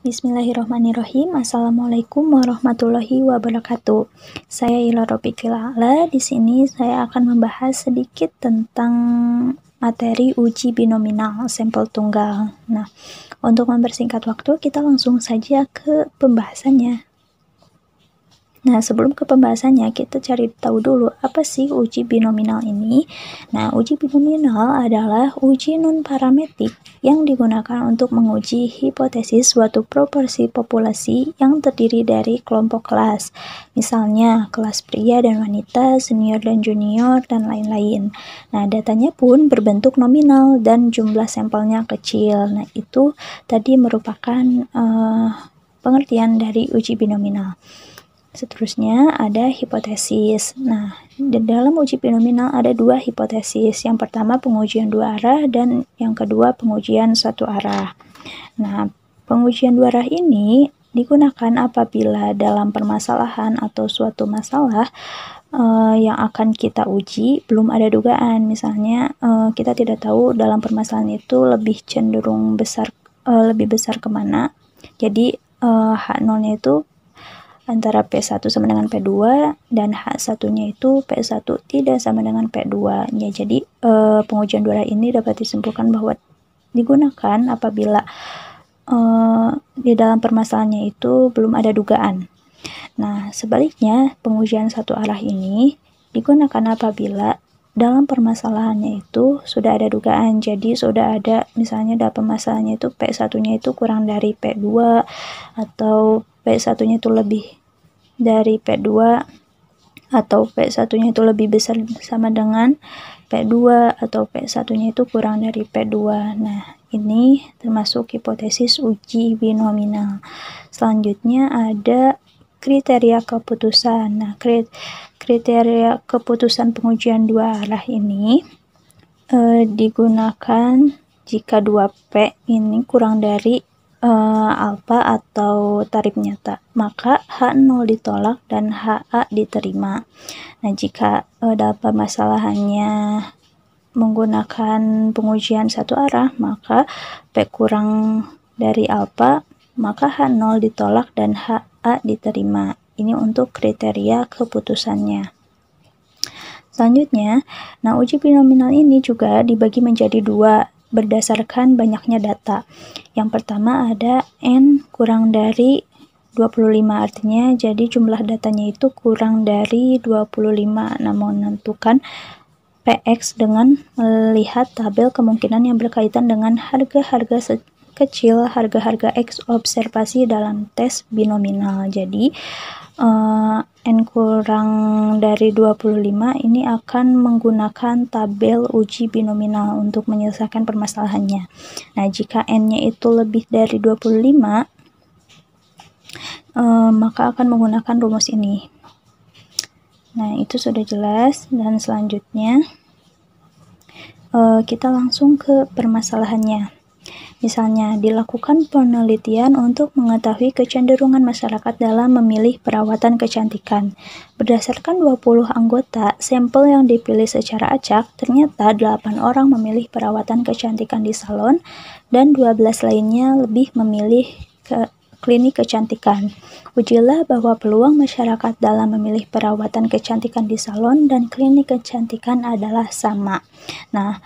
Bismillahirrahmanirrahim. Assalamualaikum warahmatullahi wabarakatuh. Saya Ila Rofiqil A'la. Di sini saya akan membahas sedikit tentang materi uji binominal sampel tunggal. Nah, untuk mempersingkat waktu, kita langsung saja ke pembahasannya. Nah, sebelum ke pembahasannya, kita cari tahu dulu apa sih uji binominal ini. Nah, uji binominal adalah uji non-parametrik yang digunakan untuk menguji hipotesis suatu proporsi populasi yang terdiri dari kelompok kelas. Misalnya, kelas pria dan wanita, senior dan junior, dan lain-lain. Nah, datanya pun berbentuk nominal dan jumlah sampelnya kecil. Nah, itu tadi merupakan pengertian dari uji binominal. Seterusnya ada hipotesis. Nah, di dalam uji binominal ada dua hipotesis. Yang pertama pengujian dua arah dan yang kedua pengujian satu arah. Nah, pengujian dua arah ini digunakan apabila dalam permasalahan atau suatu masalah yang akan kita uji belum ada dugaan. Misalnya kita tidak tahu dalam permasalahan itu lebih cenderung besar, lebih besar kemana. Jadi H0-nya itu antara P1 sama dengan P2 dan H1-nya itu P1 tidak sama dengan P2. Ya, jadi pengujian dua arah ini dapat disimpulkan bahwa digunakan apabila di dalam permasalahannya itu belum ada dugaan. Nah, sebaliknya pengujian satu arah ini digunakan apabila dalam permasalahannya itu sudah ada dugaan. Jadi sudah ada, misalnya dalam permasalahannya itu P1-nya itu kurang dari P2 atau P1-nya itu lebih dari P2 atau P1-nya itu lebih besar sama dengan P2 atau P1-nya itu kurang dari P2. Nah, ini termasuk hipotesis uji binominal. Selanjutnya ada kriteria keputusan. Nah, kriteria keputusan pengujian dua arah ini digunakan jika 2P ini kurang dari alfa atau tarif nyata, maka H0 ditolak dan HA diterima. Nah, jika dalam permasalahannya menggunakan pengujian satu arah, maka P kurang dari alfa, maka H0 ditolak dan HA diterima. Ini untuk kriteria keputusannya. Selanjutnya, nah uji binominal ini juga dibagi menjadi dua berdasarkan banyaknya data. Yang pertama ada N kurang dari 25, artinya jadi jumlah datanya itu kurang dari 25. Nah, menentukan PX dengan melihat tabel kemungkinan yang berkaitan dengan harga-harga kecil, harga-harga X observasi dalam tes binominal. Jadi N kurang dari 25 ini akan menggunakan tabel uji binominal untuk menyelesaikan permasalahannya. Nah, jika N-nya itu lebih dari 25, maka akan menggunakan rumus ini. Nah, itu sudah jelas. Dan selanjutnya kita langsung ke permasalahannya. Misalnya, dilakukan penelitian untuk mengetahui kecenderungan masyarakat dalam memilih perawatan kecantikan. Berdasarkan 20 anggota, sampel yang dipilih secara acak, ternyata 8 orang memilih perawatan kecantikan di salon dan 12 lainnya lebih memilih klinik kecantikan. Ujilah bahwa peluang masyarakat dalam memilih perawatan kecantikan di salon dan klinik kecantikan adalah sama. Nah,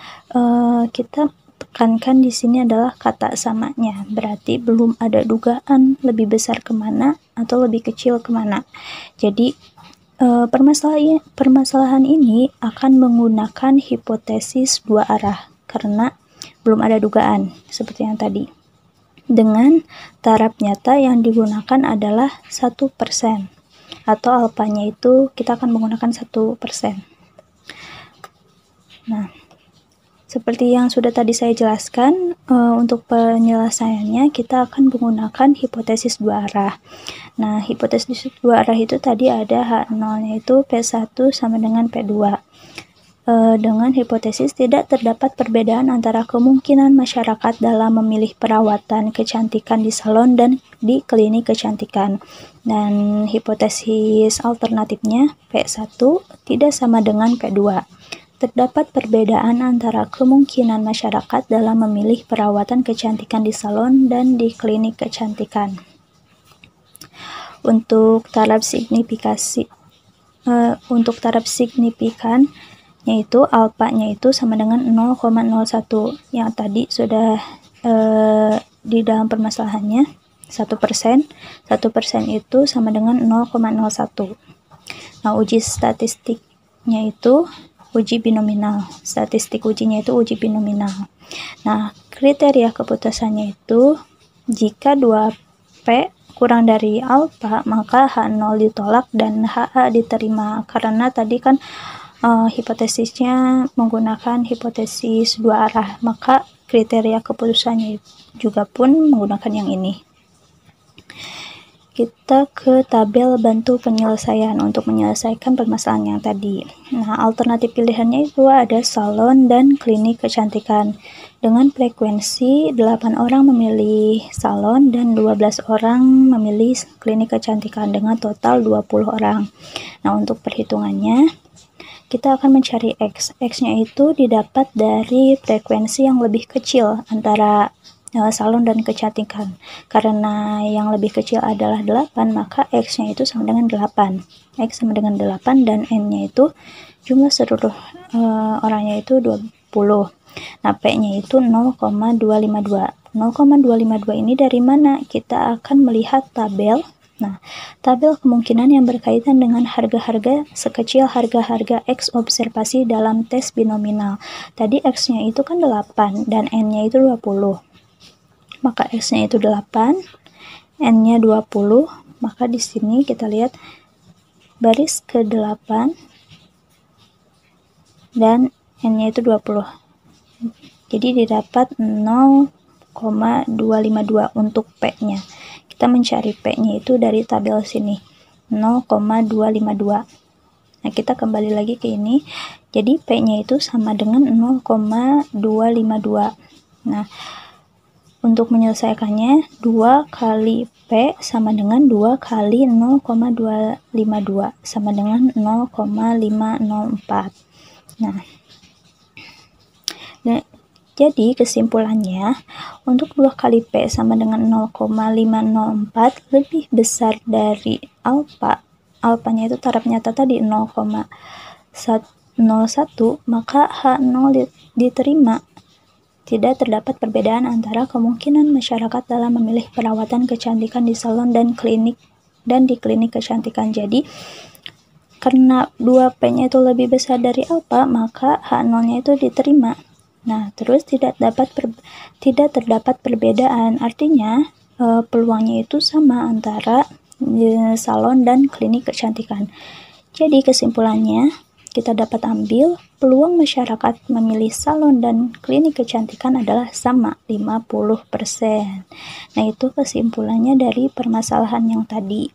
kita tekankan di sini adalah kata samanya, berarti belum ada dugaan lebih besar kemana atau lebih kecil kemana. Jadi permasalahan ini akan menggunakan hipotesis dua arah karena belum ada dugaan seperti yang tadi. Dengan taraf nyata yang digunakan adalah 1% atau alfanya itu kita akan menggunakan 1%. Nah, seperti yang sudah tadi saya jelaskan, untuk penyelesaiannya kita akan menggunakan hipotesis dua arah. Nah, hipotesis dua arah itu tadi ada H0-nya itu P1 sama dengan P2. Dengan hipotesis tidak terdapat perbedaan antara kemungkinan masyarakat dalam memilih perawatan kecantikan di salon dan di klinik kecantikan. Dan hipotesis alternatifnya P1 tidak sama dengan P2. terdapat perbedaan antara kemungkinan masyarakat dalam memilih perawatan kecantikan di salon dan di klinik kecantikan. Untuk taraf signifikan yaitu alpanya itu sama dengan 0,01 yang tadi sudah di dalam permasalahannya 1%. 1% itu sama dengan 0,01. Nah, uji statistiknya itu uji binominal. Statistik ujinya itu uji binominal. Nah, kriteria keputusannya itu jika 2P kurang dari alfa, maka H0 ditolak dan HA diterima. Karena tadi kan hipotesisnya menggunakan hipotesis dua arah, maka kriteria keputusannya juga pun menggunakan yang ini. Kita ke tabel bantu penyelesaian untuk menyelesaikan permasalahan yang tadi. Nah, alternatif pilihannya itu ada salon dan klinik kecantikan. Dengan frekuensi 8 orang memilih salon dan 12 orang memilih klinik kecantikan dengan total 20 orang. Nah, untuk perhitungannya, kita akan mencari X. X-nya itu didapat dari frekuensi yang lebih kecil antara salon dan kecantikan. Karena yang lebih kecil adalah 8, maka X-nya itu sama dengan 8. X sama dengan 8 dan N-nya itu jumlah seluruh orangnya itu 20. Nah, P-nya itu 0,252. 0,252 ini dari mana? Kita akan melihat tabel. Nah, tabel kemungkinan yang berkaitan dengan harga-harga sekecil harga-harga X observasi dalam tes binominal. Tadi X-nya itu kan 8 dan N-nya itu 20. Maka X-nya itu 8, N-nya 20, maka di sini kita lihat baris ke-8 dan N-nya itu 20. Jadi didapat 0,252 untuk P-nya. Kita mencari P-nya itu dari tabel sini, 0,252. Nah, kita kembali lagi ke ini. Jadi P-nya itu sama dengan 0,252. Nah, untuk menyelesaikannya, 2 kali P sama dengan 2 kali 0,252 sama dengan 0,504. Nah, jadi kesimpulannya, untuk 2 kali P sama dengan 0,504 lebih besar dari alfa. Alfanya itu taraf nyata tadi 0,01, maka H0 diterima. Tidak terdapat perbedaan antara kemungkinan masyarakat dalam memilih perawatan kecantikan di salon dan di klinik kecantikan. Jadi, karena 2P-nya itu lebih besar dari alfa, maka H0-nya itu diterima. Nah, terus tidak terdapat perbedaan. Artinya, peluangnya itu sama antara salon dan klinik kecantikan. Jadi, kesimpulannya, kita dapat ambil peluang masyarakat memilih salon dan klinik kecantikan adalah sama, 50%. Nah, itu kesimpulannya dari permasalahan yang tadi.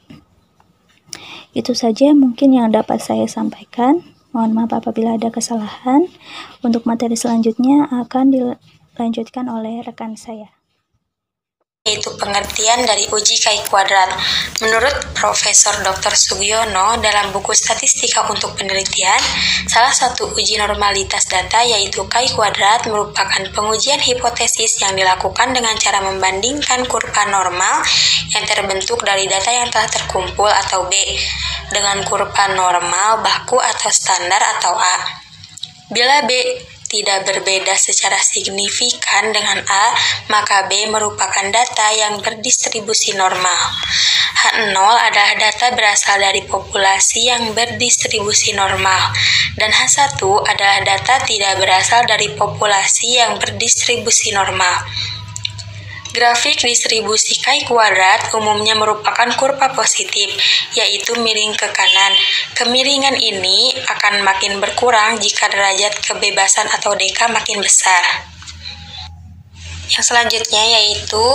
Itu saja mungkin yang dapat saya sampaikan. Mohon maaf apabila ada kesalahan. Untuk materi selanjutnya akan dilanjutkan oleh rekan saya, yaitu pengertian dari uji Chi kuadrat. Menurut Profesor Dr. Sugiono dalam buku Statistika untuk Penelitian, salah satu uji normalitas data yaitu Chi kuadrat merupakan pengujian hipotesis yang dilakukan dengan cara membandingkan kurva normal yang terbentuk dari data yang telah terkumpul atau B dengan kurva normal baku atau standar atau A. Bila B tidak berbeda secara signifikan dengan A, maka B merupakan data yang berdistribusi normal. H0 adalah data berasal dari populasi yang berdistribusi normal, dan H1 adalah data tidak berasal dari populasi yang berdistribusi normal. Grafik distribusi Chi kuadrat umumnya merupakan kurva positif, yaitu miring ke kanan. Kemiringan ini akan makin berkurang jika derajat kebebasan atau deka makin besar. Yang selanjutnya yaitu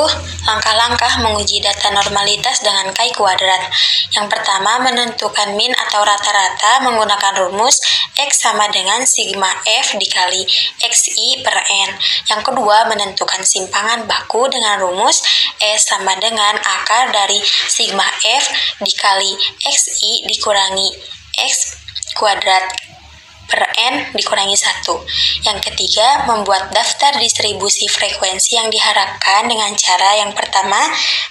langkah-langkah menguji data normalitas dengan Chi kuadrat. Yang pertama, menentukan min atau rata-rata menggunakan rumus X sama dengan sigma F dikali XI per N. Yang kedua, menentukan simpangan baku dengan rumus S sama dengan akar dari sigma F dikali XI dikurangi X kuadrat per N dikurangi 1. Yang ketiga, membuat daftar distribusi frekuensi yang diharapkan dengan cara yang pertama,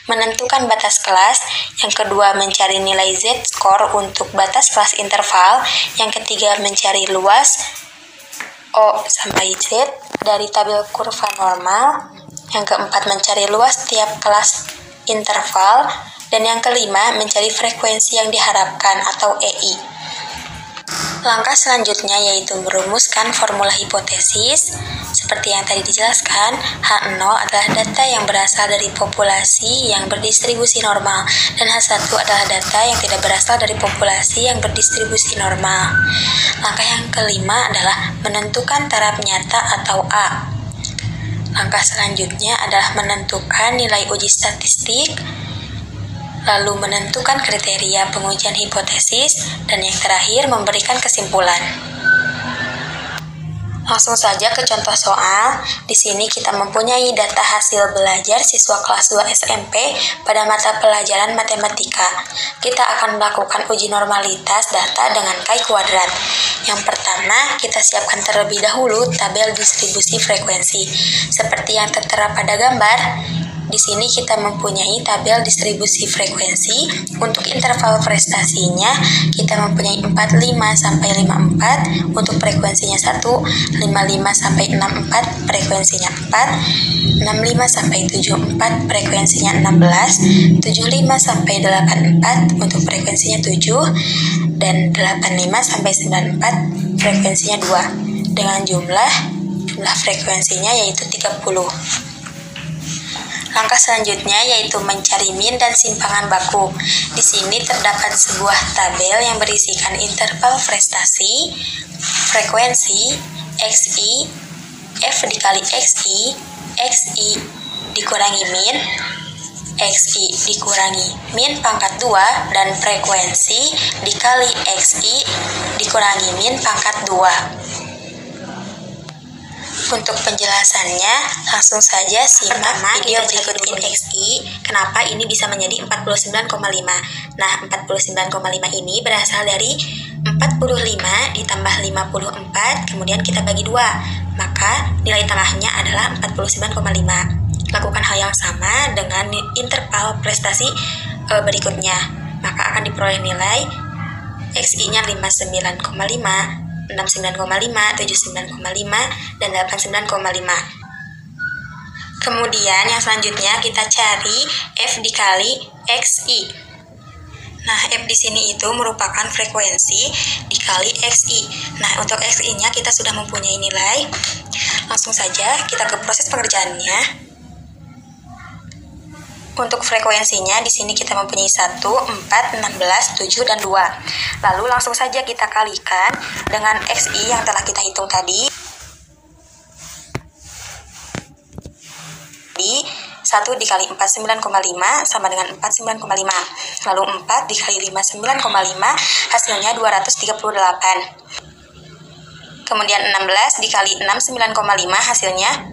menentukan batas kelas, yang kedua, mencari nilai Z-score untuk batas kelas interval, yang ketiga, mencari luas O sampai Z dari tabel kurva normal, yang keempat, mencari luas tiap kelas interval, dan yang kelima, mencari frekuensi yang diharapkan atau EI. Langkah selanjutnya yaitu merumuskan formula hipotesis. Seperti yang tadi dijelaskan, H0 adalah data yang berasal dari populasi yang berdistribusi normal, dan H1 adalah data yang tidak berasal dari populasi yang berdistribusi normal. Langkah yang kelima adalah menentukan taraf nyata atau A. Langkah selanjutnya adalah menentukan nilai uji statistik, lalu menentukan kriteria pengujian hipotesis, dan yang terakhir memberikan kesimpulan. Langsung saja ke contoh soal. Di sini kita mempunyai data hasil belajar siswa kelas 2 SMP pada mata pelajaran matematika. Kita akan melakukan uji normalitas data dengan chi-kuadrat. Yang pertama, kita siapkan terlebih dahulu tabel distribusi frekuensi. Seperti yang tertera pada gambar, di sini kita mempunyai tabel distribusi frekuensi. Untuk interval prestasinya, kita mempunyai 45 sampai 54 untuk frekuensinya 1, 55 sampai 64 frekuensinya 4, 65 sampai 74 frekuensinya 16, 75 sampai 84 untuk frekuensinya 7, dan 85 sampai 94 frekuensinya 2 dengan jumlah frekuensinya yaitu 30. Langkah selanjutnya yaitu mencari min dan simpangan baku. Di sini terdapat sebuah tabel yang berisikan interval prestasi, frekuensi, XI, F dikali XI, XI dikurangi min, XI dikurangi min pangkat 2, dan frekuensi dikali XI dikurangi min pangkat 2. Untuk penjelasannya, langsung saja simak video berikut ini. XI, kenapa ini bisa menjadi 49,5? Nah, 49,5 ini berasal dari 45 ditambah 54, kemudian kita bagi 2. Maka nilai tengahnya adalah 49,5. Lakukan hal yang sama dengan interval prestasi berikutnya. Maka akan diperoleh nilai XI-nya 59,5, 69,5, 79,5, dan 89,5. Kemudian yang selanjutnya kita cari F dikali XI. Nah, F di sini itu merupakan frekuensi dikali XI. Nah, untuk XI-nya kita sudah mempunyai nilai. Langsung saja kita ke proses pengerjaannya. Untuk frekuensinya di sini kita mempunyai 1, 4, 16, 7, dan 2. Lalu langsung saja kita kalikan dengan XI yang telah kita hitung tadi. 1 dikali 49,5 sama dengan 49,5. Lalu 4 dikali 59,5 hasilnya 238. Kemudian 16 dikali 69,5 hasilnya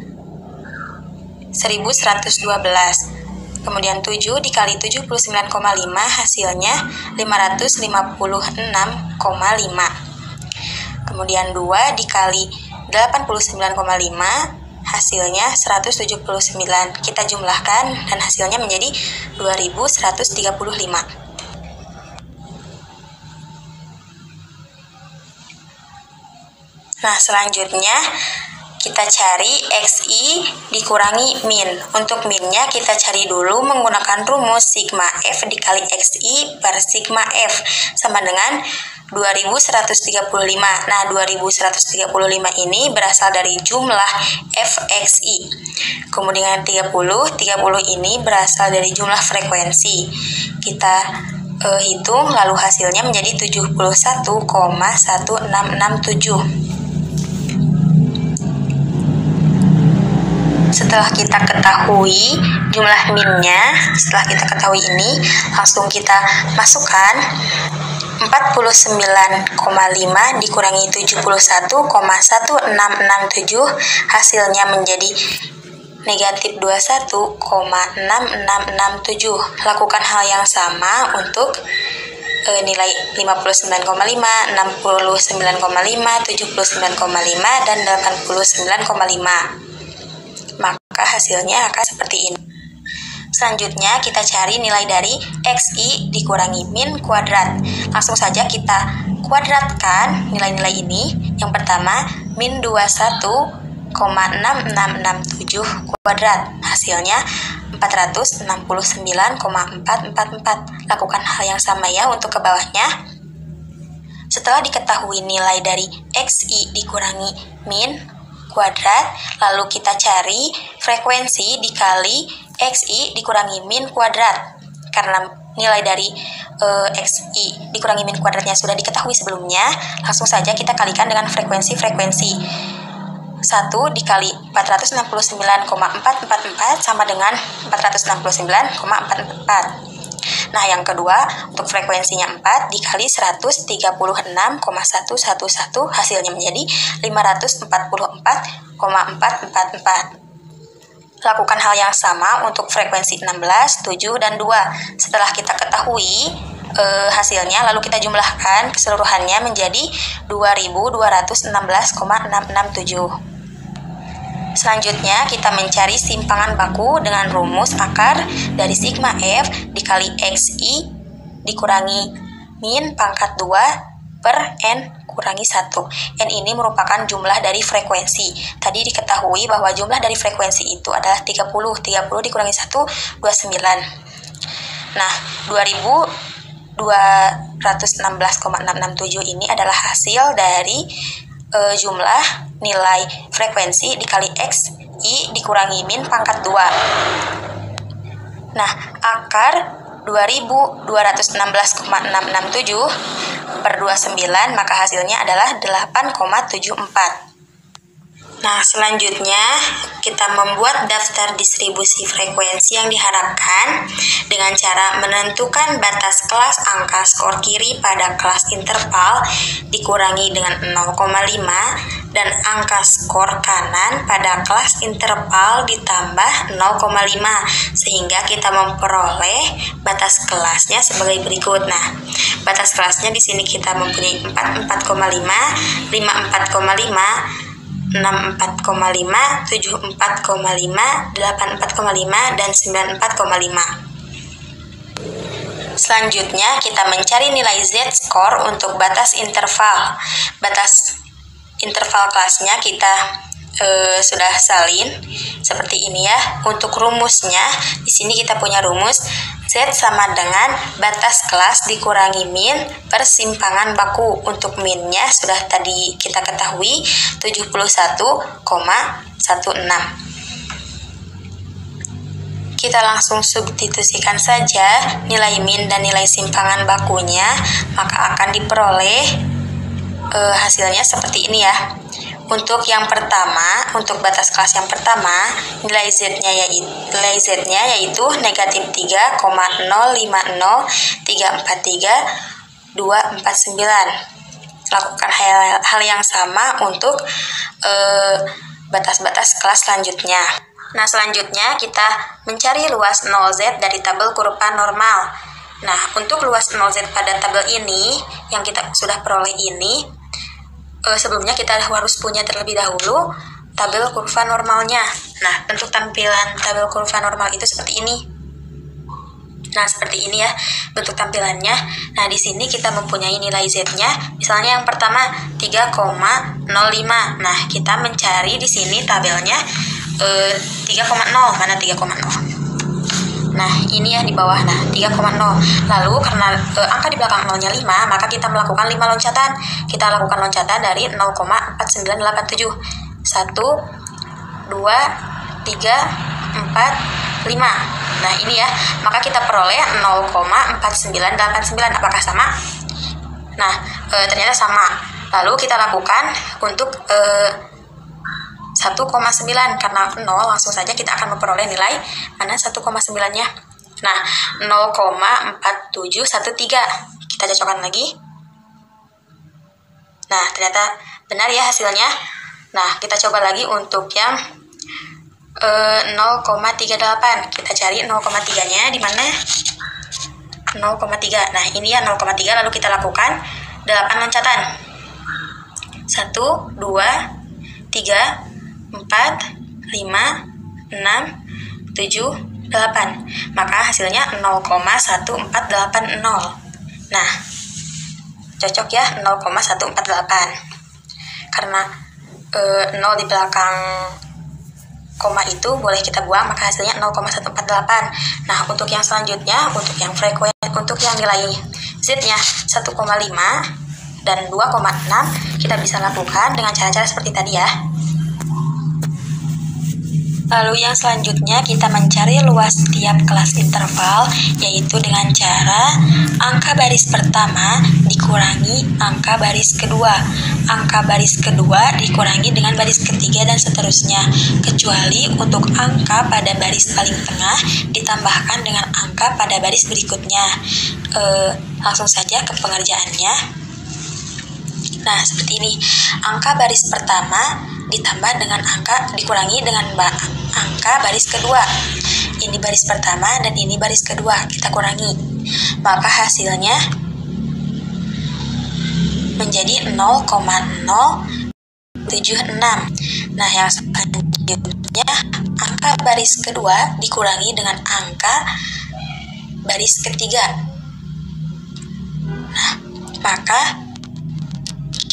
1112. Kemudian 7 dikali 79,5 hasilnya 556,5. Kemudian 2 dikali 89,5 hasilnya 179. Kita jumlahkan dan hasilnya menjadi 2135. Nah, selanjutnya kita cari XI dikurangi min. Untuk minnya kita cari dulu menggunakan rumus sigma F dikali XI per sigma F sama dengan 2135. Nah, 2135 ini berasal dari jumlah FXI. Kemudian 30 ini berasal dari jumlah frekuensi. Kita hitung lalu hasilnya menjadi 71,1667. Setelah kita ketahui jumlah minnya, setelah kita ketahui ini, langsung kita masukkan 49,5 dikurangi 71,1667 hasilnya menjadi negatif 21,6667. Lakukan hal yang sama untuk nilai 59,5, 69,5, 79,5, dan 89,5. Maka hasilnya akan seperti ini. Selanjutnya kita cari nilai dari XI dikurangi min kuadrat. Langsung saja kita kuadratkan nilai-nilai ini. Yang pertama, min 21,6667 kuadrat. Hasilnya 469,444. Lakukan hal yang sama ya untuk ke bawahnya. Setelah diketahui nilai dari XI dikurangi min kuadrat, lalu kita cari frekuensi dikali XI dikurangi min kuadrat. Karena nilai dari XI dikurangi min kuadratnya sudah diketahui sebelumnya, langsung saja kita kalikan dengan frekuensi-frekuensi. 1 dikali 469,444 sama dengan 469,444. Nah, yang kedua, untuk frekuensinya 4 dikali 136,111 hasilnya menjadi 544,444. Lakukan hal yang sama untuk frekuensi 16, 7, dan 2. Setelah kita ketahui hasilnya, lalu kita jumlahkan keseluruhannya menjadi 2216,667. Selanjutnya, kita mencari simpangan baku dengan rumus akar dari sigma F dikali XI dikurangi min pangkat 2 per N kurangi 1. N ini merupakan jumlah dari frekuensi. Tadi diketahui bahwa jumlah dari frekuensi itu adalah 30. 30 dikurangi 1, 29. Nah, 2216,667 ini adalah hasil dari jumlah nilai frekuensi dikali XI dikurangi min pangkat 2. Nah, akar 2216,667 per 29, maka hasilnya adalah 8,74. Nah, selanjutnya kita membuat daftar distribusi frekuensi yang diharapkan dengan cara menentukan batas kelas angka skor kiri pada kelas interval dikurangi dengan 0,5 dan angka skor kanan pada kelas interval ditambah 0,5 sehingga kita memperoleh batas kelasnya sebagai berikut. Nah, batas kelasnya di sini kita mempunyai 44,5, 54,5, 64,5, 74,5, 84,5, dan 94,5. Selanjutnya kita mencari nilai Z-score untuk batas interval. Batas interval kelasnya kita sudah salin seperti ini ya. Untuk rumusnya, di sini kita punya rumus Z sama dengan batas kelas dikurangi min per simpangan baku. Untuk minnya sudah tadi kita ketahui 71,16. Kita langsung substitusikan saja nilai min dan nilai simpangan bakunya, maka akan diperoleh hasilnya seperti ini ya. Untuk yang pertama, untuk batas kelas yang pertama, nilai Z-nya yaitu negatif 3,050343,249. Lakukan hal yang sama untuk batas-batas kelas selanjutnya. Nah, selanjutnya kita mencari luas 0Z dari tabel kurva normal. Nah, untuk luas 0Z pada tabel ini, yang kita sudah peroleh ini, sebelumnya kita harus punya terlebih dahulu tabel kurva normalnya. Nah, bentuk tampilan tabel kurva normal itu seperti ini. Nah, seperti ini ya bentuk tampilannya. Nah, di sini kita mempunyai nilai Z-nya. Misalnya yang pertama 3,05. Nah, kita mencari di sini tabelnya 3,0. Mana 3,0? Nah, ini ya di bawah. Nah, 3,0. Lalu karena angka di belakang 0-nya 5, maka kita melakukan 5 loncatan. Kita lakukan loncatan dari 0,4987. 1, 2, 3, 4, 5. Nah, ini ya. Maka kita peroleh 0,4989. Apakah sama? Nah, ternyata sama. Lalu kita lakukan untuk 1,9, karena 0 langsung saja kita akan memperoleh nilai mana 1,9-nya. Nah, 0,4713. Kita cocokkan lagi. Nah, ternyata benar ya hasilnya. Nah, kita coba lagi untuk yang 0,38. Kita cari 0,3-nya di mana? 0,3. Nah, ini ya 0,3, lalu kita lakukan 8 loncatan. 1, 2, 3, 4, 5, 6, 7, 8. Maka hasilnya 0,1480. Nah, cocok ya 0,148. Karena 0 di belakang koma itu boleh kita buang, maka hasilnya 0,148. Nah, untuk yang selanjutnya, untuk yang nilai Z-nya 1,5 dan 2,6, kita bisa lakukan dengan cara-cara seperti tadi ya. Lalu yang selanjutnya kita mencari luas tiap kelas interval, yaitu dengan cara angka baris pertama dikurangi angka baris kedua. Angka baris kedua dikurangi dengan baris ketiga dan seterusnya, kecuali untuk angka pada baris paling tengah ditambahkan dengan angka pada baris berikutnya. Langsung saja ke pengerjaannya. Nah, seperti ini. Angka baris pertama ditambah dengan angka dikurangi dengan angka baris kedua. Ini baris pertama dan ini baris kedua, kita kurangi. Maka hasilnya menjadi 0,076. Nah, yang selanjutnya angka baris kedua dikurangi dengan angka baris ketiga. Nah, maka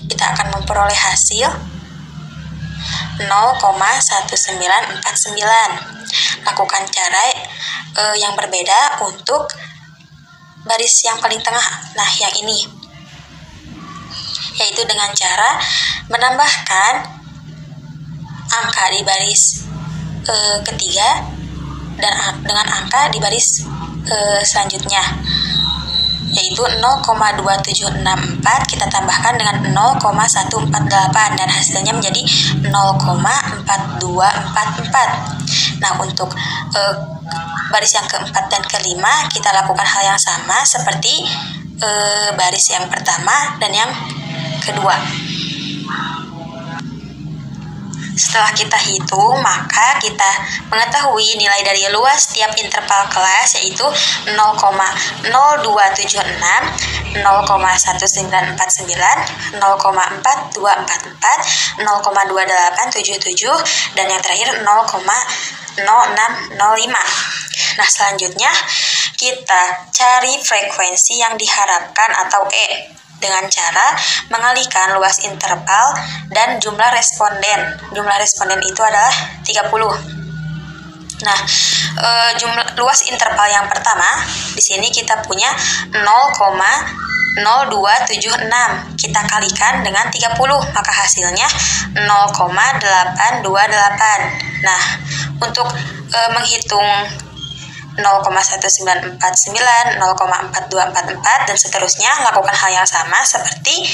kita akan memperoleh hasil 0,1949. Lakukan cara yang berbeda untuk baris yang paling tengah. Nah, yang ini, yaitu dengan cara menambahkan angka di baris ketiga dan dengan angka di baris selanjutnya, yaitu 0,2764 kita tambahkan dengan 0,148 dan hasilnya menjadi 0,4244. Nah, untuk baris yang keempat dan kelima kita lakukan hal yang sama seperti baris yang pertama dan yang kedua. Setelah kita hitung, maka kita mengetahui nilai dari luas tiap interval kelas, yaitu 0,0276, 0,1949, 0,4244, 0,2877, dan yang terakhir 0,0605. Nah, selanjutnya kita cari frekuensi yang diharapkan atau E dengan cara mengalihkan luas interval dan jumlah responden. Jumlah responden itu adalah 30. Nah, luas interval yang pertama di sini kita punya 0,0276. Kita kalikan dengan 30, maka hasilnya 0,828. Nah, untuk menghitung 0,1949, 0,4244 dan seterusnya, lakukan hal yang sama seperti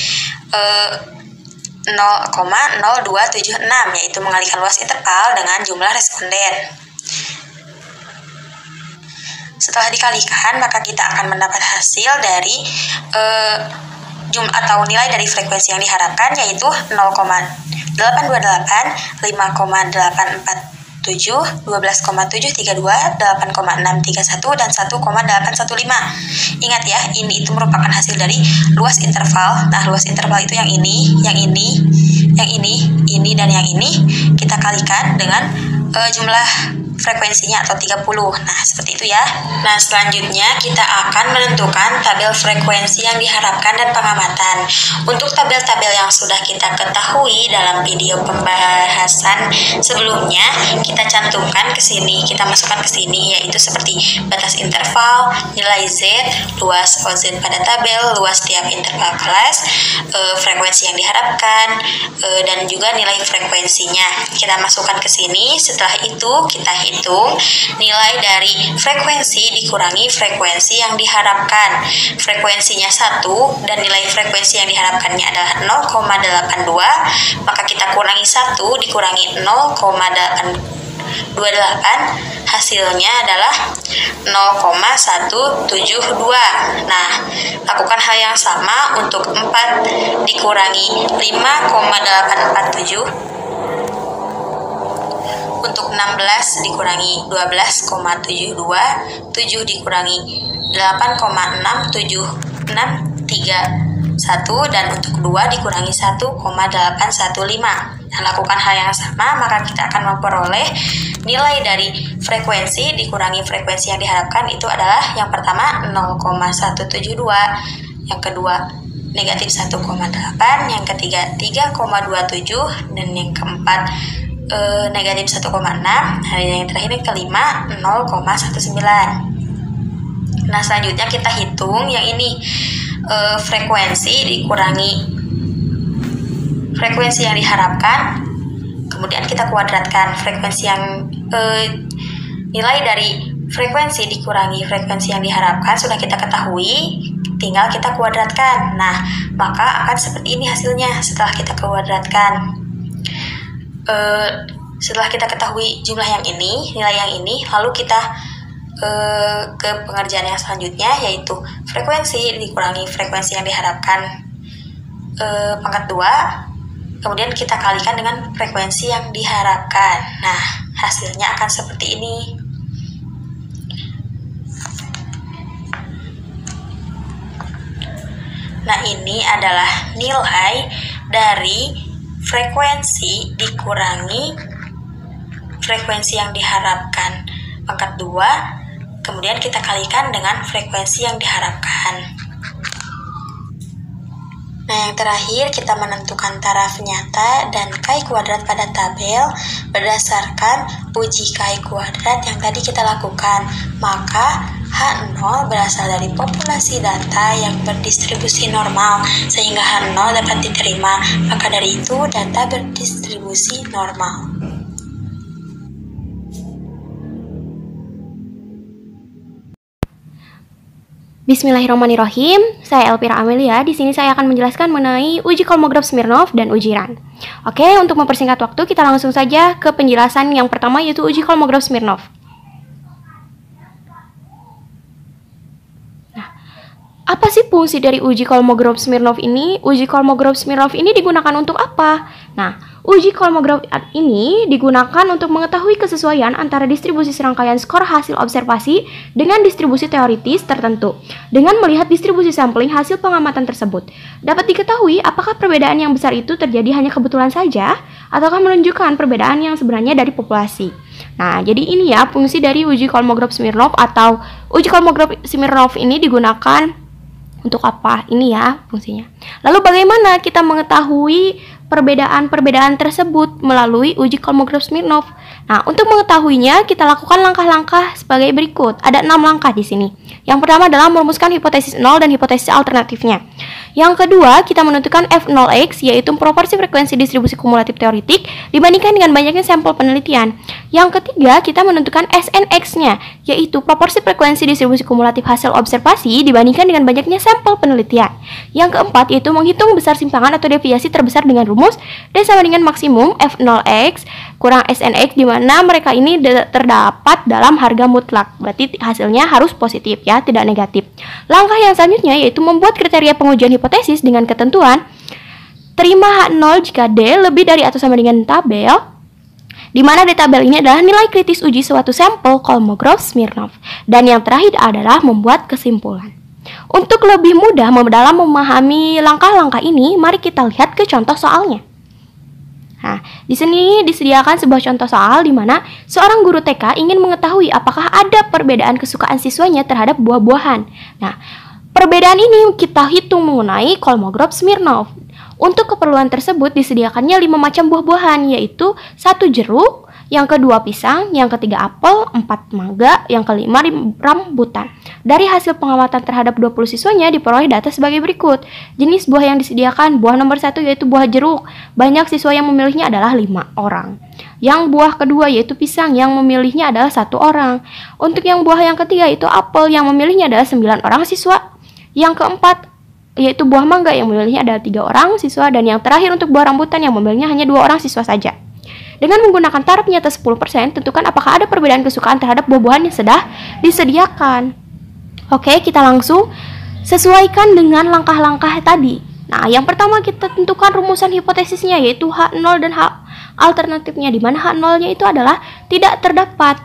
0,0276, yaitu mengalihkan luas interval dengan jumlah responden. Setelah dikalikan, maka kita akan mendapat hasil dari atau nilai dari frekuensi yang diharapkan, yaitu 0,828, 5,847, 12,732, 8,631, dan 1,815. Ingat ya, ini itu merupakan hasil dari luas interval. Nah, luas interval itu yang ini, ini, dan yang ini kita kalikan dengan jumlah frekuensinya atau 30. Nah, seperti itu ya. Nah, selanjutnya kita akan menentukan tabel frekuensi yang diharapkan dan pengamatan. Untuk tabel-tabel yang sudah kita ketahui dalam video pembahasan sebelumnya, kita cantumkan ke sini, kita masukkan ke sini, yaitu seperti batas interval, nilai Z, luas OZ pada tabel, luas tiap interval kelas, frekuensi yang diharapkan, dan juga nilai frekuensinya. Kita masukkan ke sini. Setelah itu kita hitung nilai dari frekuensi dikurangi frekuensi yang diharapkan. Frekuensinya 1 dan nilai frekuensi yang diharapkannya adalah 0,82, maka kita kurangi 1 dikurangi 0,828, hasilnya adalah 0,172. Nah, lakukan hal yang sama untuk 4 dikurangi 5,847, Untuk 16 dikurangi 12,72, 7 dikurangi 8,6761, dan untuk 2 dikurangi 1,815. Nah, lakukan hal yang sama, maka kita akan memperoleh nilai dari frekuensi dikurangi frekuensi yang diharapkan itu adalah yang pertama 0,172, yang kedua negatif 1,8, yang ketiga 3,27, dan yang keempat negatif 1,6, yang terakhir yang kelima 0,19. Nah, selanjutnya kita hitung yang ini frekuensi dikurangi frekuensi yang diharapkan, kemudian kita kuadratkan frekuensi yang nilai dari frekuensi dikurangi frekuensi yang diharapkan sudah kita ketahui, tinggal kita kuadratkan. Nah, maka akan seperti ini hasilnya setelah kita kuadratkan. Setelah kita ketahui jumlah yang ini, nilai yang ini, lalu kita ke pengerjaan yang selanjutnya, yaitu frekuensi dikurangi frekuensi yang diharapkan pangkat 2, kemudian kita kalikan dengan frekuensi yang diharapkan. Nah, hasilnya akan seperti ini. Nah, ini adalah nilai dari frekuensi dikurangi frekuensi yang diharapkan pangkat 2, kemudian kita kalikan dengan frekuensi yang diharapkan. Nah, yang terakhir kita menentukan taraf nyata dan Chi kuadrat pada tabel berdasarkan uji Chi kuadrat yang tadi kita lakukan. Maka H0 berasal dari populasi data yang berdistribusi normal, sehingga H0 dapat diterima. Maka dari itu data berdistribusi normal. Bismillahirrahmanirrahim. Saya Elvira Amelia. Di sini saya akan menjelaskan mengenai uji kolmograf Smirnov dan uji RAN. Oke, untuk mempersingkat waktu, kita langsung saja ke penjelasan yang pertama, yaitu uji kolmograf Smirnov. Nah, apa sih fungsi dari uji kolmograf Smirnov ini? Uji kolmograf Smirnov ini digunakan untuk apa? Nah, uji kolmograf ini digunakan untuk mengetahui kesesuaian antara distribusi serangkaian skor hasil observasi dengan distribusi teoritis tertentu. Dengan melihat distribusi sampling hasil pengamatan tersebut, dapat diketahui apakah perbedaan yang besar itu terjadi hanya kebetulan saja, ataukah menunjukkan perbedaan yang sebenarnya dari populasi. Nah, jadi ini ya fungsi dari uji kolmograf Smirnov, atau uji kolmograf Smirnov ini digunakan untuk apa? Ini ya fungsinya. Lalu bagaimana kita mengetahui perbedaan-perbedaan tersebut melalui uji kolmograf Smirnov? Nah, untuk mengetahuinya kita lakukan langkah-langkah sebagai berikut. Ada 6 langkah di sini. Yang pertama adalah merumuskan hipotesis 0 dan hipotesis alternatifnya. Yang kedua, kita menentukan F0x, yaitu proporsi frekuensi distribusi kumulatif teoritik dibandingkan dengan banyaknya sampel penelitian. Yang ketiga, kita menentukan SNX-nya, yaitu proporsi frekuensi distribusi kumulatif hasil observasi dibandingkan dengan banyaknya sampel penelitian. Yang keempat, yaitu menghitung besar simpangan atau deviasi terbesar dengan rumus D sama dengan maksimum F0x kurang SNX, di mana mereka ini terdapat dalam harga mutlak. Berarti hasilnya harus positif ya, tidak negatif. Langkah yang selanjutnya yaitu membuat kriteria pengujian hipotesis dengan ketentuan terima H0 jika D lebih dari atau sama dengan tabel, di mana di tabel ini adalah nilai kritis uji suatu sampel kolmograf Smirnov. Dan yang terakhir adalah membuat kesimpulan. Untuk lebih mudah dalam memahami langkah-langkah ini, mari kita lihat ke contoh soalnya. Nah, di sini disediakan sebuah contoh soal di mana seorang guru TK ingin mengetahui apakah ada perbedaan kesukaan siswanya terhadap buah-buahan. Nah, perbedaan ini kita hitung menggunakan kolmograf Smirnov. Untuk keperluan tersebut disediakannya 5 macam buah-buahan, yaitu 1 jeruk, yang kedua pisang, yang ketiga apel, 4 mangga, yang kelima rambutan. Dari hasil pengamatan terhadap 20 siswanya diperoleh data sebagai berikut. Jenis buah yang disediakan, buah nomor 1 yaitu buah jeruk. Banyak siswa yang memilihnya adalah 5 orang. Yang buah kedua yaitu pisang, yang memilihnya adalah 1 orang. Untuk yang buah yang ketiga yaitu apel, yang memilihnya adalah 9 orang siswa. Yang keempat yaitu buah mangga, yang memilihnya adalah 3 orang siswa. Dan yang terakhir untuk buah rambutan, yang memilihnya hanya 2 orang siswa saja. Dengan menggunakan taraf nyata 10%, tentukan apakah ada perbedaan kesukaan terhadap buah-buahan yang sudah disediakan. Oke, kita langsung sesuaikan dengan langkah-langkah tadi. Nah, yang pertama kita tentukan rumusan hipotesisnya, yaitu H0 dan H alternatifnya, di mana H0-nya itu adalah tidak terdapat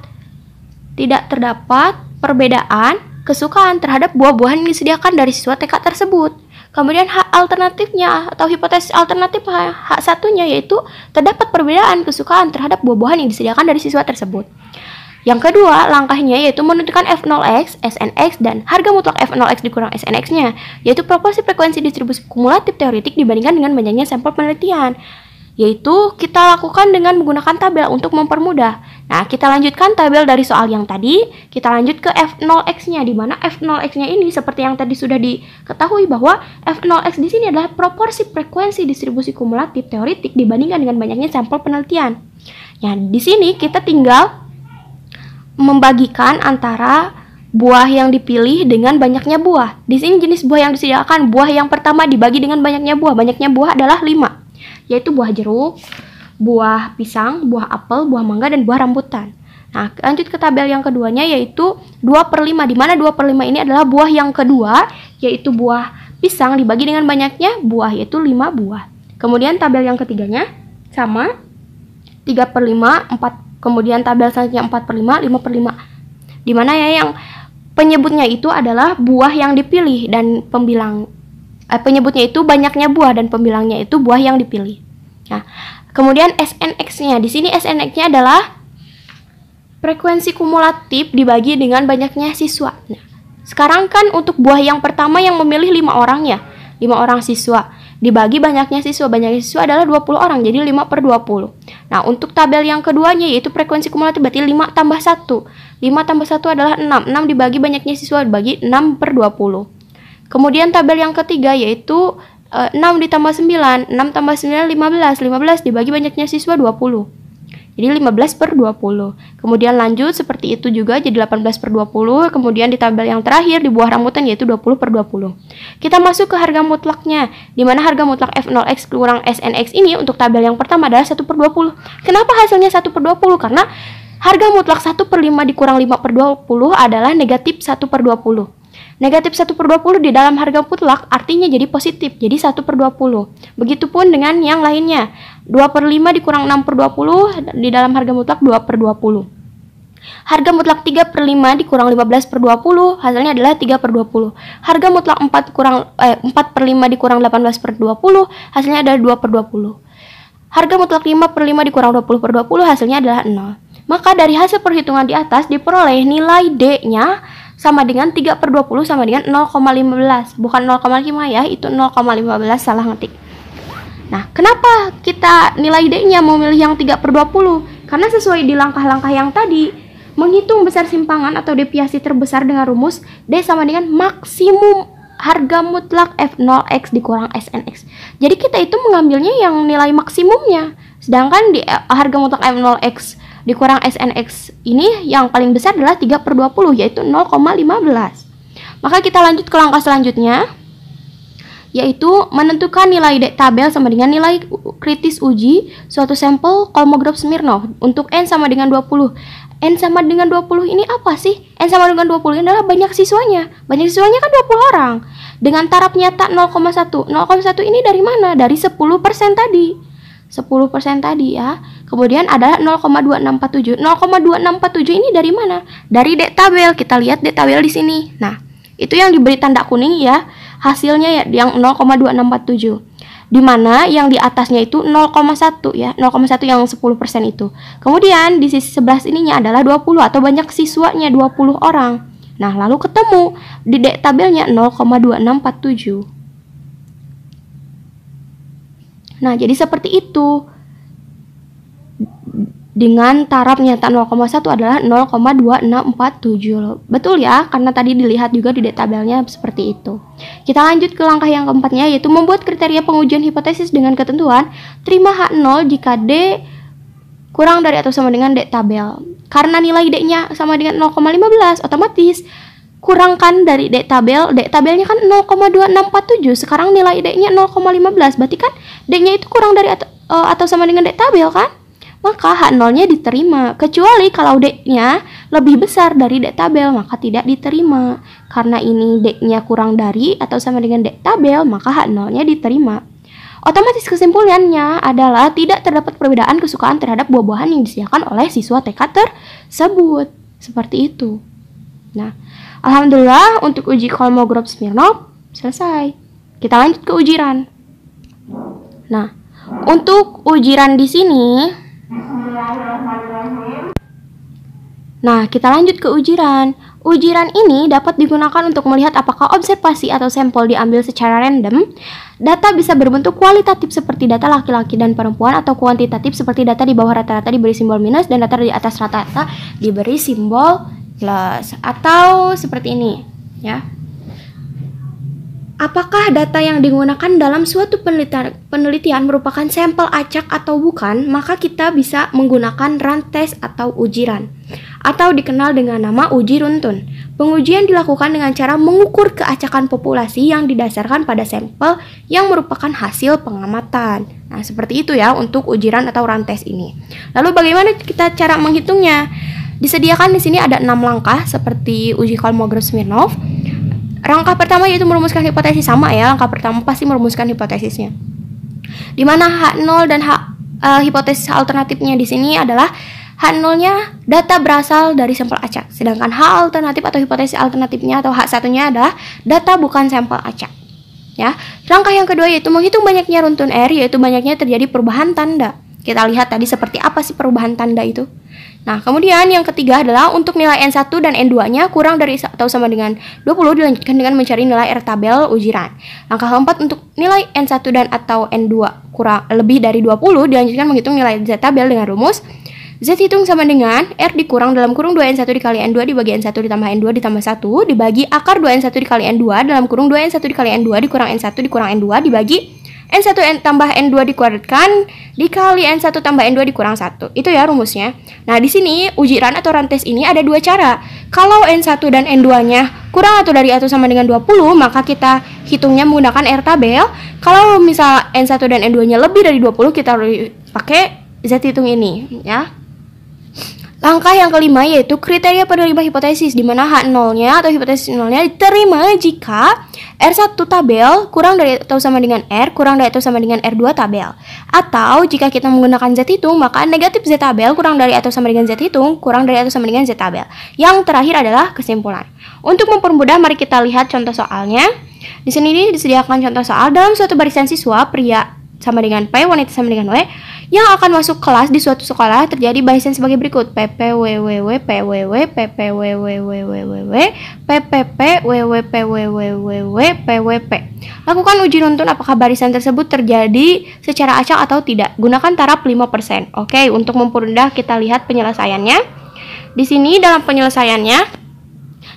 perbedaan kesukaan terhadap buah-buahan yang disediakan dari siswa TK tersebut. Kemudian H alternatifnya atau hipotesis alternatif H1-nya yaitu terdapat perbedaan kesukaan terhadap buah-buahan yang disediakan dari siswa tersebut. Yang kedua, langkahnya yaitu menentukan F0x, SNx, dan harga mutlak F0x dikurang SNx-nya, yaitu proporsi frekuensi distribusi kumulatif teoretik dibandingkan dengan banyaknya sampel penelitian. Yaitu kita lakukan dengan menggunakan tabel untuk mempermudah. Nah, kita lanjutkan tabel dari soal yang tadi, kita lanjut ke F0x-nya, di mana F0x-nya ini seperti yang tadi sudah diketahui bahwa F0x di sini adalah proporsi frekuensi distribusi kumulatif teoretik dibandingkan dengan banyaknya sampel penelitian. Nah, di sini kita tinggal membagikan antara buah yang dipilih dengan banyaknya buah. Di sini jenis buah yang disediakan, buah yang pertama dibagi dengan banyaknya buah. Banyaknya buah adalah 5, yaitu buah jeruk, buah pisang, buah apel, buah mangga, dan buah rambutan. Nah, lanjut ke tabel yang keduanya yaitu 2/5, di mana 2/5 ini adalah buah yang kedua, yaitu buah pisang dibagi dengan banyaknya buah, yaitu 5 buah. Kemudian tabel yang ketiganya sama 3/5, 4. Kemudian tabel selanjutnya 4/5, 5/5. Di mana ya yang penyebutnya itu adalah buah yang dipilih dan penyebutnya itu banyaknya buah dan pembilangnya itu buah yang dipilih. Nah, kemudian SNx-nya. Di sini SNx-nya adalah frekuensi kumulatif dibagi dengan banyaknya siswa. Nah, sekarang kan untuk buah yang pertama yang memilih 5 orang ya. 5 orang siswa. Dibagi banyaknya siswa adalah 20 orang, jadi 5/20. Nah, untuk tabel yang keduanya yaitu frekuensi kumulatif, berarti 5 tambah 1. 5 tambah 1 adalah 6. 6 dibagi banyaknya siswa, dibagi 6/20. Kemudian tabel yang ketiga yaitu 6 ditambah 9. 6 tambah 9, 15. 15 dibagi banyaknya siswa, 20. Jadi 15/20. Kemudian lanjut seperti itu juga jadi 18/20. Kemudian di tabel yang terakhir di buah rambutan yaitu 20/20. Kita masuk ke harga mutlaknya, di mana harga mutlak F0x kurang SNx ini untuk tabel yang pertama adalah 1/20. Kenapa hasilnya 1/20? Karena harga mutlak 1/5 dikurang 5/20 adalah negatif 1/20. Negatif 1/20 di dalam harga mutlak artinya jadi positif, jadi 1/20. Begitupun dengan yang lainnya. 2/5 dikurang 6/20 di dalam harga mutlak 2/20. Harga mutlak 3/5 dikurang 15/20 hasilnya adalah 3/20. Harga mutlak 4/5 dikurang 18/20 hasilnya adalah 2/20. Harga mutlak 5/5 dikurang 20/20 hasilnya adalah 0. Maka dari hasil perhitungan di atas diperoleh nilai D-nya sama dengan 3/20 sama dengan 0,15. Bukan 0,5 ya, itu 0,15, salah ngetik. Nah, kenapa kita nilai D-nya memilih yang 3/20? Karena sesuai di langkah-langkah yang tadi, menghitung besar simpangan atau deviasi terbesar dengan rumus D sama dengan maksimum harga mutlak F0x dikurang SNx. Jadi kita itu mengambilnya yang nilai maksimumnya. Sedangkan di harga mutlak F0x dikurang SNx ini yang paling besar adalah 3/20 yaitu 0,15. Maka kita lanjut ke langkah selanjutnya, yaitu menentukan nilai D tabel sama dengan nilai kritis uji suatu sampel Kolmogorov Smirnov untuk N sama dengan 20. N sama dengan 20 ini apa sih? N sama dengan 20 ini adalah banyak siswanya. Banyak siswanya kan 20 orang. Dengan taraf nyata 0,1. 0,1 ini dari mana? Dari 10% tadi. 10% tadi ya. Kemudian adalah 0,2647. 0,2647 ini dari mana? Dari D tabel. Kita lihat D tabel di sini. Nah, itu yang diberi tanda kuning ya. Hasilnya ya yang 0,2647. Di mana yang di atasnya itu 0,1 ya. 0,1 yang 10% itu. Kemudian di sisi sebelah ininya adalah 20 atau banyak siswanya 20 orang. Nah, lalu ketemu di D tabelnya 0,2647. Nah, jadi seperti itu. Dengan taraf nyata 0,1 adalah 0,2647. Betul ya, karena tadi dilihat juga di D tabelnya seperti itu. Kita lanjut ke langkah yang keempatnya, yaitu membuat kriteria pengujian hipotesis dengan ketentuan terima H0 jika D kurang dari atau sama dengan D tabel. Karena nilai D-nya sama dengan 0,15, otomatis kurangkan dari D tabel. D tabelnya kan 0,2647. Sekarang nilai D-nya 0,15. Berarti kan D-nya itu kurang dari atau sama dengan D tabel kan? maka H0-nya diterima. Kecuali kalau D-nya lebih besar dari D tabel, maka tidak diterima. Karena ini D-nya kurang dari atau sama dengan D tabel, maka H0-nya diterima. Otomatis kesimpulannya adalah tidak terdapat perbedaan kesukaan terhadap buah-buahan yang disediakan oleh siswa TK tersebut. Seperti itu. Nah, alhamdulillah untuk uji Kolmogorov-Smirnov selesai. Kita lanjut ke ujiran. Nah, untuk ujiran di sini, kita lanjut ke ujiran. Ujiran ini dapat digunakan untuk melihat apakah observasi atau sampel diambil secara random. Data bisa berbentuk kualitatif seperti data laki-laki dan perempuan, atau kuantitatif seperti data di bawah rata-rata diberi simbol minus dan data di atas rata-rata diberi simbol plus, atau seperti ini, ya. Apakah data yang digunakan dalam suatu penelitian merupakan sampel acak atau bukan? Maka kita bisa menggunakan run test atau ujiran, atau dikenal dengan nama uji runtun. Pengujian dilakukan dengan cara mengukur keacakan populasi yang didasarkan pada sampel yang merupakan hasil pengamatan. Nah, seperti itu ya untuk ujiran atau run test ini. Lalu bagaimana kita cara menghitungnya? Disediakan di sini ada 6 langkah seperti uji Kolmogorov-Smirnov. Langkah pertama yaitu merumuskan hipotesis, sama ya. Langkah pertama pasti merumuskan hipotesisnya. Di mana H0 dan hipotesis alternatifnya di sini adalah H0-nya data berasal dari sampel acak, sedangkan H alternatif atau hipotesis alternatifnya atau H1-nya adalah data bukan sampel acak. Ya. Langkah yang kedua yaitu menghitung banyaknya runtun R, yaitu banyaknya terjadi perubahan tanda. Kita lihat tadi seperti apa sih perubahan tanda itu. Nah, kemudian yang ketiga adalah untuk nilai N1 dan N2-nya kurang dari atau sama dengan 20 dilanjutkan dengan mencari nilai R tabel ujiran. Langkah keempat untuk nilai N1 dan atau N2 kurang lebih dari 20 dilanjutkan menghitung nilai Z tabel dengan rumus Z hitung sama dengan R dikurang dalam kurung 2N1 dikali N2 dibagi N1 ditambah N2 ditambah 1 dibagi akar 2N1 dikali N2 dalam kurung 2N1 dikali N2 dikurang N1 dikurang N2 dibagi N1 tambah N2 dikuadratkan dikali N1 tambah N2 dikurang 1. Itu ya rumusnya. Nah, di sini ujiran atau run test ini ada dua cara. Kalau N1 dan N2-nya kurang atau dari atau sama dengan 20, maka kita hitungnya menggunakan R tabel. Kalau misal N1 dan N2-nya lebih dari 20, kita pakai Z hitung ini, ya. Langkah yang kelima yaitu kriteria penerima hipotesis, di mana H0-nya atau hipotesis 0-nya diterima jika R1 tabel kurang dari atau sama dengan R kurang dari atau sama dengan R2 tabel. Atau jika kita menggunakan Z hitung, maka negatif Z tabel kurang dari atau sama dengan Z hitung kurang dari atau sama dengan Z tabel. Yang terakhir adalah kesimpulan. Untuk mempermudah, mari kita lihat contoh soalnya. Di sini disediakan contoh soal dalam suatu barisan siswa pria sama dengan P, wanita sama dengan W, yang akan masuk kelas di suatu sekolah terjadi barisan sebagai berikut: PPWWW PWW PPWWWWW PPP WWP WWW PWP. Lakukan uji runtun apakah barisan tersebut terjadi secara acak atau tidak. Gunakan taraf 5%. Oke, untuk mempermudah kita lihat penyelesaiannya. Di sini dalam penyelesaiannya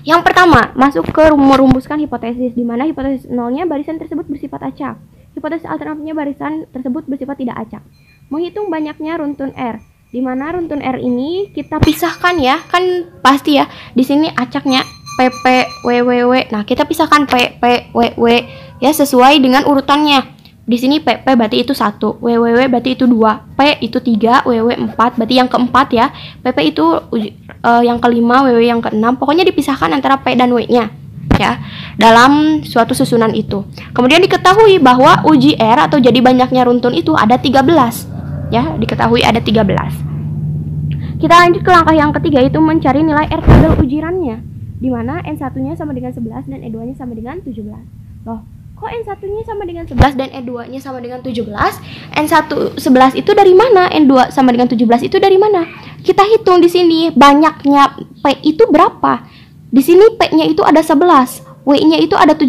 yang pertama masuk ke merumuskan hipotesis, di mana hipotesis 0-nya barisan tersebut bersifat acak. Hipotesis alternatifnya barisan tersebut bersifat tidak acak. Menghitung banyaknya runtun R, di mana runtun R ini kita pisahkan ya, kan pasti ya. Di sini acaknya PP WWW. Nah, kita pisahkan PP WW ya sesuai dengan urutannya. Di sini PP berarti itu 1, WWW berarti itu 2, P itu 3, WW 4, berarti yang keempat ya. PP itu yang kelima, WW yang keenam. Pokoknya dipisahkan antara P dan W-nya. Ya, dalam suatu susunan itu. Kemudian diketahui bahwa uji R atau jadi banyaknya runtun itu ada 13. Ya, diketahui ada 13. Kita lanjut ke langkah yang ketiga, yaitu mencari nilai R tabel ujirannya, di mana N1-nya sama dengan 11 dan N2-nya sama dengan 17. Loh, kok N1-nya sama dengan 11 dan N2-nya sama dengan 17? N1 11 itu dari mana? N2 sama dengan 17 itu dari mana? Kita hitung di sini banyaknya P itu berapa? Di sini P-nya itu ada 11, W-nya itu ada 17.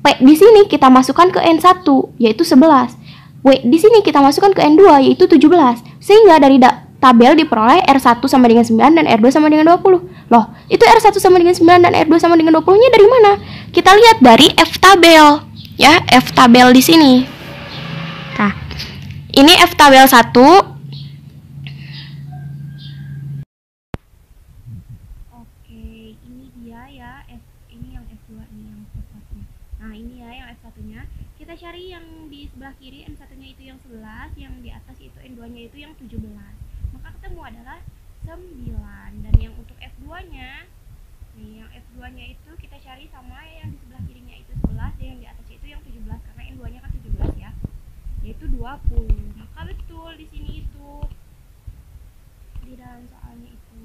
P di sini kita masukkan ke N1 yaitu 11. W di sini kita masukkan ke N2 yaitu 17. Sehingga dari tabel diperoleh R1 sama dengan 9 dan R2 sama dengan 20. Loh, itu R1 sama dengan 9 dan R2 sama dengan 20-nya dari mana? Kita lihat dari F tabel. Ya, F tabel di sini. Nah, ini F tabel 1. Cari yang di sebelah kiri, N1-nya itu yang 11, yang di atas itu N2-nya itu yang 17. ketemu adalah 9. Dan yang untuk F2-nya, nih yang F2-nya itu kita cari sama yang di sebelah kirinya itu 11 dan yang di atasnya itu yang 17 karena N2-nya kan 17 ya, yaitu 20. Maka betul di sini itu di dalam soalnya itu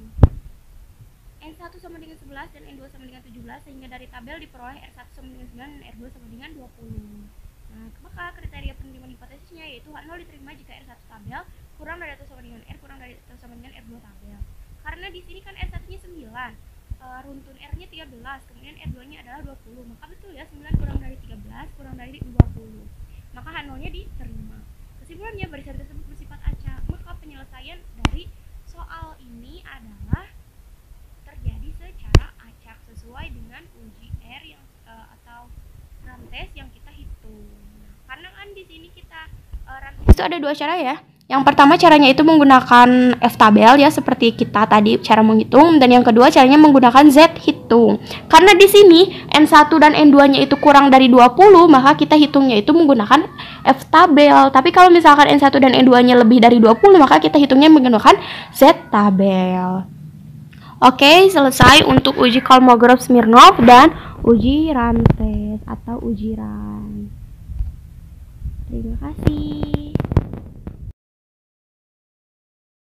N1 sama dengan 11 dan N2 sama dengan 17, sehingga dari tabel diperoleh R1 sama dengan 9 dan R2 sama dengan 20. Nah, maka kriteria penerimaan hipotesisnya yaitu H0 diterima jika R1 tabel kurang dari atau sama dengan R kurang dari atau sama dengan R2 tabel. Karena di sini kan R1-nya 9, runtun R-nya 13, kemudian R2-nya adalah 20. Maka betul ya, 9 kurang dari 13 kurang dari 20. Maka H0-nya diterima. Kesimpulannya, barisan tersebut bersifat acak. Maka penyelesaian dari soal ini adalah terjadi secara acak sesuai dengan uji R yang atau rantes yang kita hitung. Nah, karena kan di sini kita rantes itu ada dua cara ya. Yang pertama caranya itu menggunakan F tabel ya, seperti kita tadi cara menghitung, dan yang kedua caranya menggunakan Z hitung. Karena di sini N1 dan N2-nya itu kurang dari 20, maka kita hitungnya itu menggunakan F tabel. Tapi kalau misalkan N1 dan N2-nya lebih dari 20, maka kita hitungnya menggunakan Z tabel. Oke, selesai untuk uji Kolmogorov-Smirnov dan uji rantes atau uji RAN. Terima kasih.